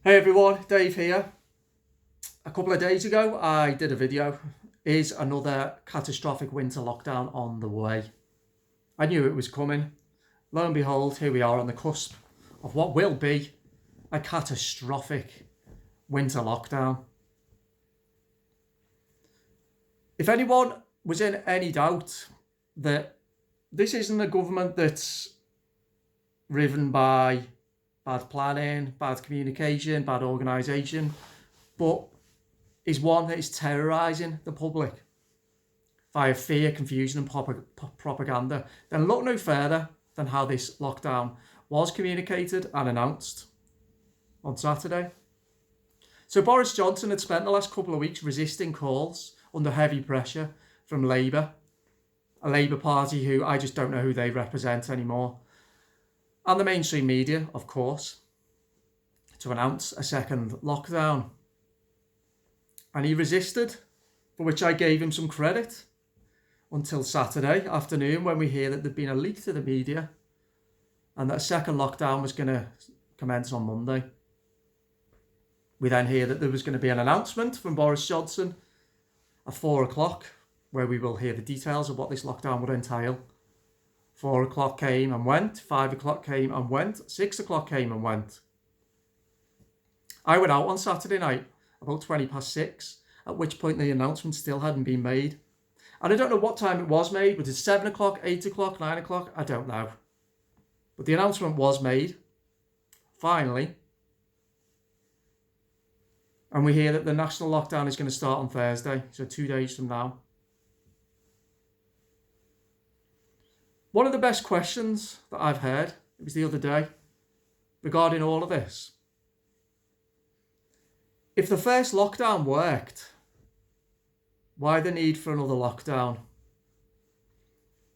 Hey everyone, Dave here. A couple of days ago I did a video. Is another catastrophic winter lockdown on the way? I knew it was coming. Lo and behold, here we are on the cusp of what will be a catastrophic winter lockdown. If anyone was in any doubt that this isn't a government that's driven by bad planning, bad communication, bad organisation, but is one that is terrorising the public via fear, confusion and propaganda, then look no further than how this lockdown was communicated and announced on Saturday. So Boris Johnson had spent the last couple of weeks resisting calls under heavy pressure from Labour, a Labour Party who I just don't know who they represent anymore, and the mainstream media, of course, to announce a second lockdown. And he resisted, for which I gave him some credit, until Saturday afternoon when we hear that there'd been a leak to the media and that a second lockdown was going to commence on Monday. We then hear that there was going to be an announcement from Boris Johnson at 4 o'clock, where we will hear the details of what this lockdown would entail. 4 o'clock came and went, 5 o'clock came and went, 6 o'clock came and went. I went out on Saturday night about 20 past 6, at which point the announcement still hadn't been made. And I don't know what time it was made. Was it 7 o'clock, 8 o'clock, 9 o'clock? I don't know. But the announcement was made, finally. And we hear that the national lockdown is going to start on Thursday, so 2 days from now. One of the best questions that I've heard, it was the other day, regarding all of this. If the first lockdown worked, why the need for another lockdown?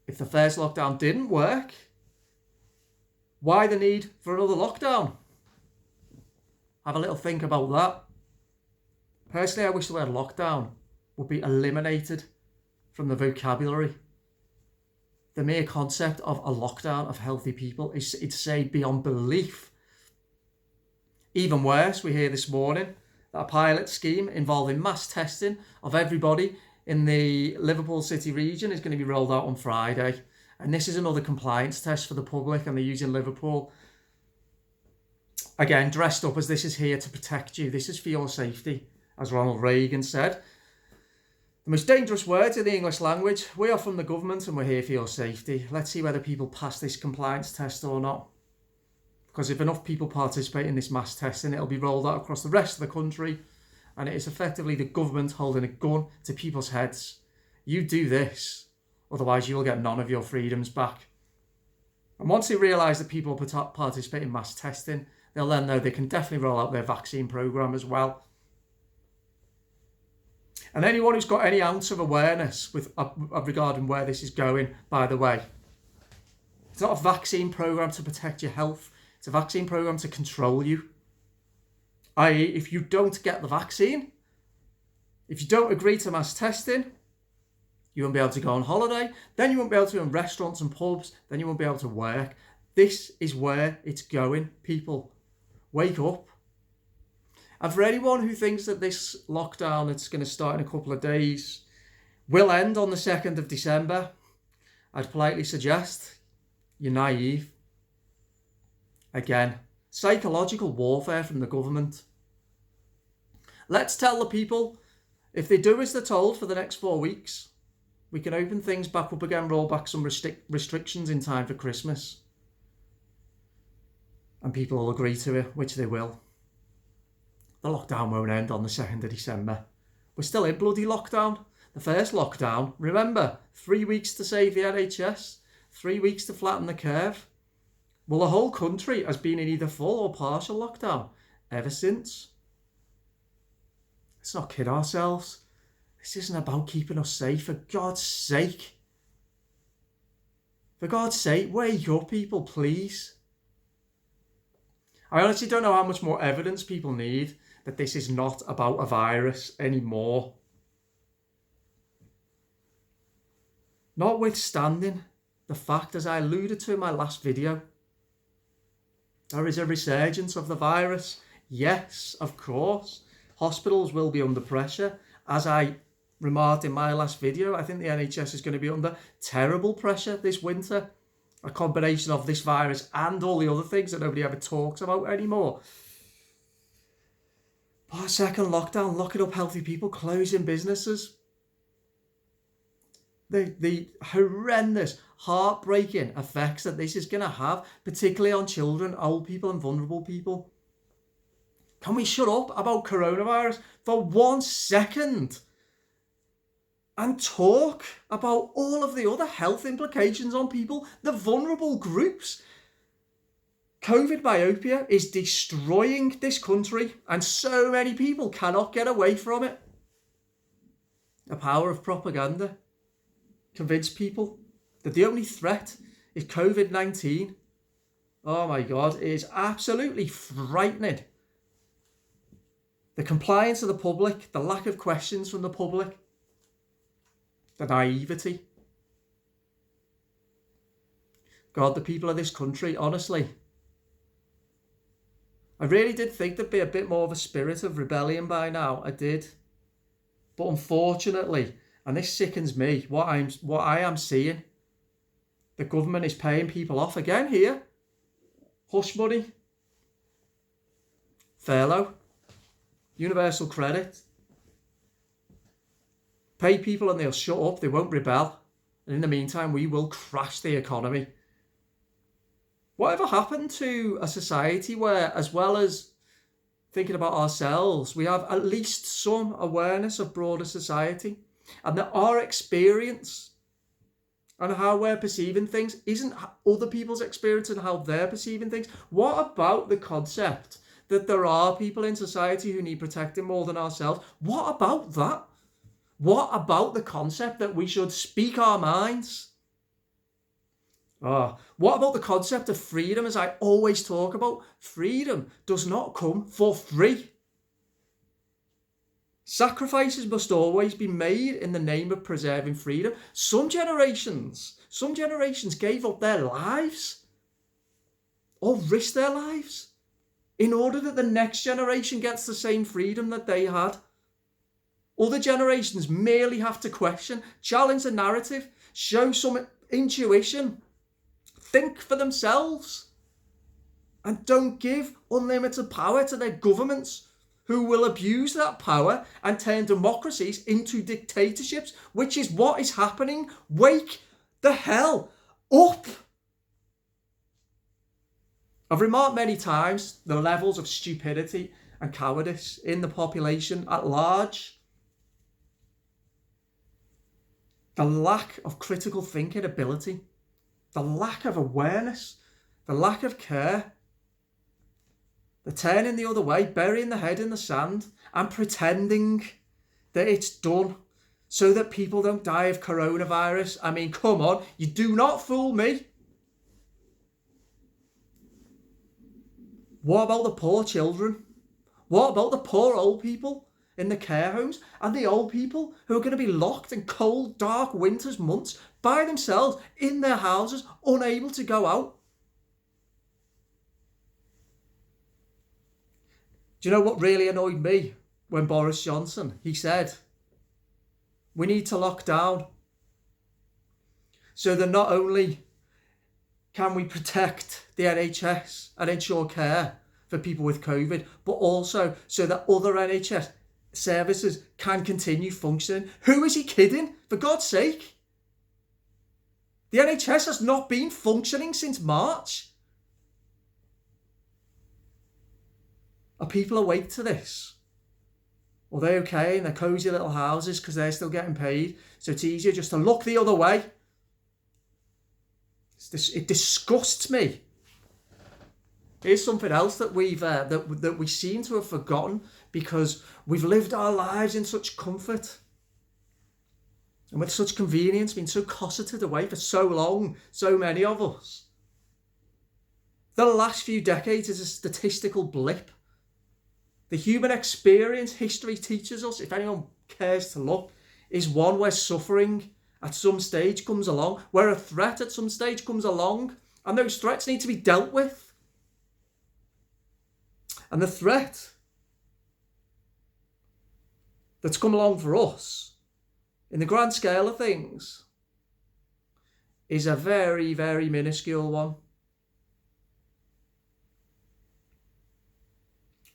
If the first lockdown didn't work, why the need for another lockdown? Have a little think about that. Personally, I wish the word lockdown would be eliminated from the vocabulary. The mere concept of a lockdown of healthy people is, it's said beyond belief. Even worse, we hear this morning that a pilot scheme involving mass testing of everybody in the Liverpool City region is going to be rolled out on Friday. And this is another compliance test for the public, and they're using Liverpool, again, dressed up as this is here to protect you. This is for your safety, as Ronald Reagan said. The most dangerous words in the English language. We are from the government and we're here for your safety. Let's see whether people pass this compliance test or not. Because if enough people participate in this mass testing, it'll be rolled out across the rest of the country. And it is effectively the government holding a gun to people's heads. You do this, otherwise you will get none of your freedoms back. And once they realise that people participate in mass testing, they'll then know they can definitely roll out their vaccine programme as well. And anyone who's got any ounce of awareness regarding where this is going, by the way, it's not a vaccine programme to protect your health. It's a vaccine programme to control you. I.e., if you don't get the vaccine, if you don't agree to mass testing, you won't be able to go on holiday, then you won't be able to go in restaurants and pubs, then you won't be able to work. This is where it's going, people. Wake up. And for anyone who thinks that this lockdown that's going to start in a couple of days will end on the 2nd of December, I'd politely suggest you're naive. Again, psychological warfare from the government. Let's tell the people, if they do as they're told for the next 4 weeks, we can open things back up again, roll back some restrictions in time for Christmas. And people will agree to it, which they will. The lockdown won't end on the 2nd of December. We're still in bloody lockdown. The first lockdown, remember, 3 weeks to save the NHS, 3 weeks to flatten the curve. Well, the whole country has been in either full or partial lockdown ever since. Let's not kid ourselves. This isn't about keeping us safe, for God's sake. For God's sake, wake up, people, please. I honestly don't know how much more evidence people need that this is not about a virus anymore. Notwithstanding the fact, as I alluded to in my last video, there is a resurgence of the virus Yes, of course. Hospitals will be under pressure. As I remarked in my last video, I think the NHS is going to be under terrible pressure this winter. A combination of this virus and all the other things that nobody ever talks about anymore. But a second lockdown, locking up healthy people, closing businesses. The horrendous, heartbreaking effects that this is going to have, particularly on children, old people and vulnerable people. Can we shut up about coronavirus for 1 second and talk about all of the other health implications on people, the vulnerable groups? COVID myopia is destroying this country, and so many people cannot get away from it. The power of propaganda. Convince people that the only threat is COVID-19. Oh my God, it is absolutely frightening. The compliance of the public, the lack of questions from the public, the naivety. God, the people of this country, honestly, I really did think there'd be a bit more of a spirit of rebellion by now. I did. But unfortunately, and this sickens me, what I am seeing, the government is paying people off again here. Hush money, furlough, universal credit. Pay people and they'll shut up, they won't rebel. And in the meantime, we will crash the economy. Whatever happened to a society where, as well as thinking about ourselves, we have at least some awareness of broader society, and that our experience and how we're perceiving things isn't other people's experience and how they're perceiving things? What about the concept that there are people in society who need protecting more than ourselves? What about that? What about the concept that we should speak our minds? What about the concept of freedom? As I always talk about, freedom does not come for free. Sacrifices must always be made in the name of preserving freedom. Some generations gave up their lives or risked their lives in order that the next generation gets the same freedom that they had. Other generations merely have to question, challenge the narrative, show some intuition, think for themselves, and don't give unlimited power to their governments, who will abuse that power and turn democracies into dictatorships, which is what is happening. Wake the hell up. I've remarked many times the levels of stupidity and cowardice in the population at large. The lack of critical thinking ability, the lack of awareness, the lack of care, the turning the other way, burying the head in the sand and pretending that it's done so that people don't die of coronavirus. I mean, come on, you do not fool me. What about the poor children? What about the poor old people in the care homes and the old people who are going to be locked in cold, dark winter's months by themselves in their houses, unable to go out? Do you know what really annoyed me when Boris Johnson, he said, we need to lock down so that not only can we protect the NHS and ensure care for people with COVID, but also so that other NHS services can continue functioning. Who is he kidding? For God's sake. The NHS has not been functioning since March. Are people awake to this? Are they okay in their cosy little houses because they're still getting paid? So it's easier just to look the other way. It disgusts me. Here's something else that that we seem to have forgotten because we've lived our lives in such comfort and with such convenience, been so cosseted away for so long, so many of us. The last few decades is a statistical blip. The human experience, history teaches us, if anyone cares to look, is one where suffering at some stage comes along, where a threat at some stage comes along, and those threats need to be dealt with. And the threat that's come along for us, in the grand scale of things, is a very, very minuscule one.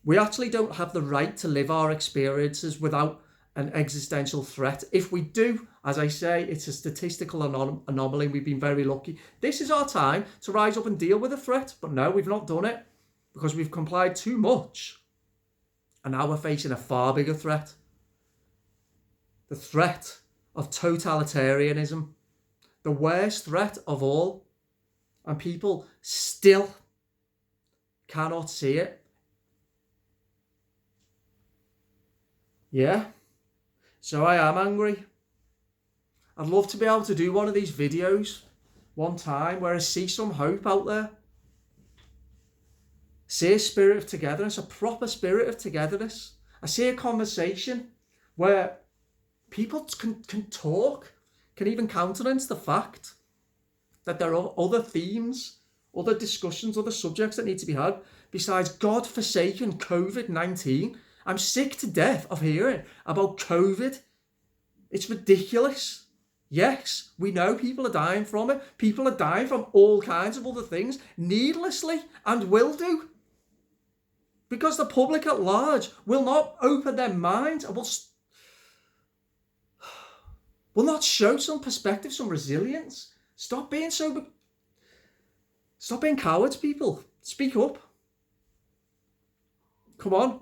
We actually don't have the right to live our experiences without an existential threat. If we do, as I say, it's a statistical anomaly. We've been very lucky. This is our time to rise up and deal with a threat. But no, we've not done it because we've complied too much. And now we're facing a far bigger threat. The threat of totalitarianism. The worst threat of all. And people still cannot see it. Yeah. So I am angry. I'd love to be able to do one of these videos one time where I see some hope out there. See a spirit of togetherness, a proper spirit of togetherness. I see a conversation where people can talk, can even countenance the fact that there are other themes, other discussions, other subjects that need to be had besides God-forsaken COVID-19. I'm sick to death of hearing about COVID. It's ridiculous. Yes, we know people are dying from it. People are dying from all kinds of other things needlessly and will do. Because the public at large will not open their minds and will not show some perspective, some resilience. Stop being cowards, people. Speak up. Come on.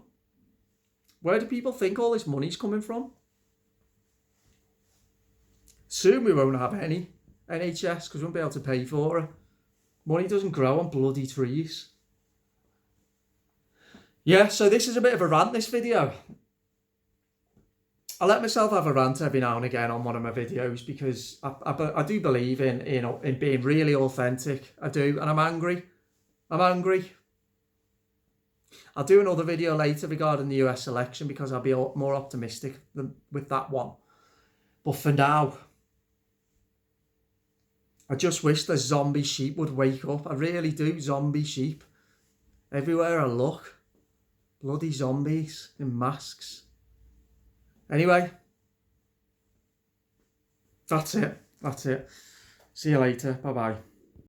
Where do people think all this money's coming from? Soon we won't have any NHS because we won't be able to pay for it. Money doesn't grow on bloody trees. Yeah, so this is a bit of a rant, this video. I let myself have a rant every now and again on one of my videos because I do believe in being really authentic. I do, and I'm angry. I'll do another video later regarding the US election because I'll be more optimistic with that one. But for now, I just wish the zombie sheep would wake up. I really do. Zombie sheep. Everywhere I look. Bloody zombies in masks. Anyway. That's it. See you later. Bye-bye.